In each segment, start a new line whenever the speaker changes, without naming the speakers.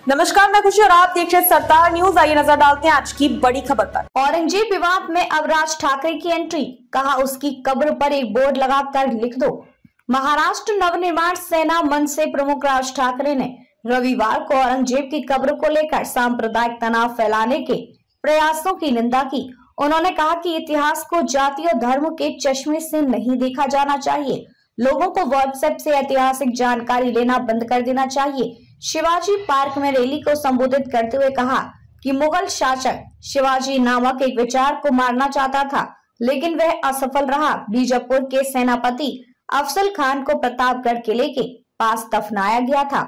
नमस्कार, मैं खुशी और आप देख रहे हैं सरदार न्यूज। आइए नजर डालते हैं आज की बड़ी खबर पर।
औरंगजेब विवाद में अब राज ठाकरे की एंट्री, कहा उसकी कब्र पर एक बोर्ड लगाकर लिख दो। महाराष्ट्र नवनिर्माण सेना मंच से प्रमुख राज ठाकरे ने रविवार को औरंगजेब की कब्र को लेकर सांप्रदायिक तनाव फैलाने के प्रयासों की निंदा की। उन्होंने कहा कि इतिहास को जाति और धर्म के चश्मे से नहीं देखा जाना चाहिए। लोगों को व्हाट्सएप से ऐतिहासिक जानकारी लेना बंद कर देना चाहिए। शिवाजी पार्क में रैली को संबोधित करते हुए कहा कि मुगल शासक शिवाजी नामक एक विचार को मारना चाहता था, लेकिन वह असफल रहा। बीजापुर के सेनापति अफजल खान को प्रतापगढ़ किले के पास दफनाया गया था।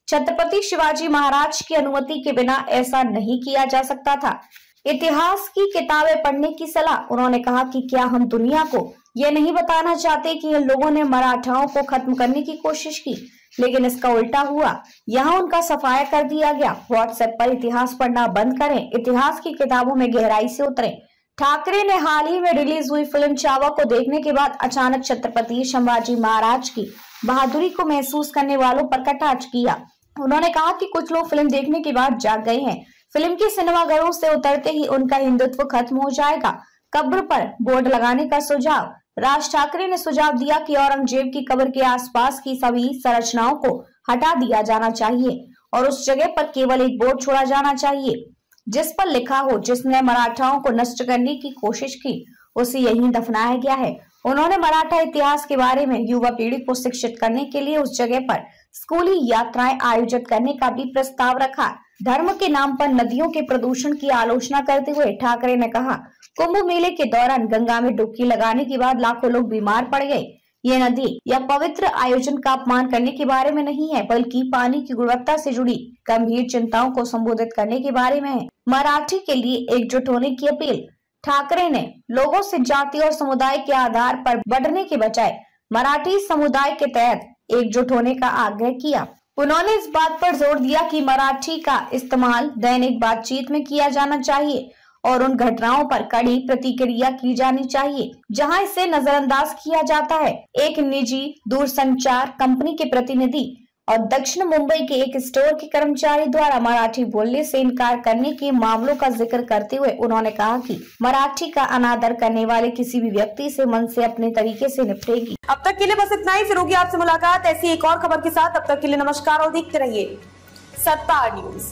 छत्रपति शिवाजी महाराज की अनुमति के बिना ऐसा नहीं किया जा सकता था। इतिहास की किताबें पढ़ने की सलाह। उन्होंने कहा कि क्या हम दुनिया को यह नहीं बताना चाहते कि इन लोगों ने मराठाओं को खत्म करने की कोशिश की, लेकिन इसका उल्टा हुआ। यहाँ उनका सफाया कर दिया गया। व्हाट्सएप पर इतिहास पढ़ना बंद करें, इतिहास की किताबों में गहराई से उतरें। ठाकरे ने हाल ही में रिलीज हुई फिल्म चावा को देखने के बाद अचानक छत्रपति शिवाजी महाराज की बहादुरी को महसूस करने वालों पर कटाक्ष किया। उन्होंने कहा कि कुछ लोग फिल्म देखने के बाद जाग गए हैं। फिल्म के सिनेमाघरों से उतरते ही उनका हिंदुत्व खत्म हो जाएगा। कब्र पर बोर्ड लगाने का सुझाव। राज ठाकरे ने सुझाव दिया कि औरंगजेब की कब्र के आसपास की सभी संरचनाओं को हटा दिया जाना चाहिए और उस जगह पर केवल एक बोर्ड छोड़ा जाना चाहिए जिस पर लिखा हो, जिसने मराठाओं को नष्ट करने की कोशिश की उसे यहीं दफनाया गया है। उन्होंने मराठा इतिहास के बारे में युवा पीढ़ी को शिक्षित करने के लिए उस जगह पर स्कूली यात्राएं आयोजित करने का भी प्रस्ताव रखा। धर्म के नाम पर नदियों के प्रदूषण की आलोचना करते हुए ठाकरे ने कहा, कुंभ मेले के दौरान गंगा में डुबकी लगाने के बाद लाखों लोग बीमार पड़ गए। ये नदी या पवित्र आयोजन का अपमान करने के बारे में नहीं है, बल्कि पानी की गुणवत्ता से जुड़ी गंभीर चिंताओं को संबोधित करने के बारे में है। मराठी के लिए एकजुट होने की अपील। ठाकरे ने लोगों से जाति और समुदाय के आधार पर बढ़ने के बजाय मराठी समुदाय के तहत एकजुट होने का आग्रह किया। उन्होंने इस बात पर जोर दिया कि मराठी का इस्तेमाल दैनिक बातचीत में किया जाना चाहिए और उन घटनाओं पर कड़ी प्रतिक्रिया की जानी चाहिए जहां इसे नजरअंदाज किया जाता है। एक निजी दूरसंचार कंपनी के प्रतिनिधि और दक्षिण मुंबई के एक स्टोर के कर्मचारी द्वारा मराठी बोलने से इनकार करने के मामलों का जिक्र करते हुए उन्होंने कहा कि मराठी का अनादर करने वाले किसी भी व्यक्ति से मन से अपने तरीके से निपटेगी।
अब तक के लिए बस इतना ही। फिर होगी आपसे मुलाकात ऐसी एक और खबर के साथ। अब तक के लिए नमस्कार और देखते रहिए सरदार न्यूज।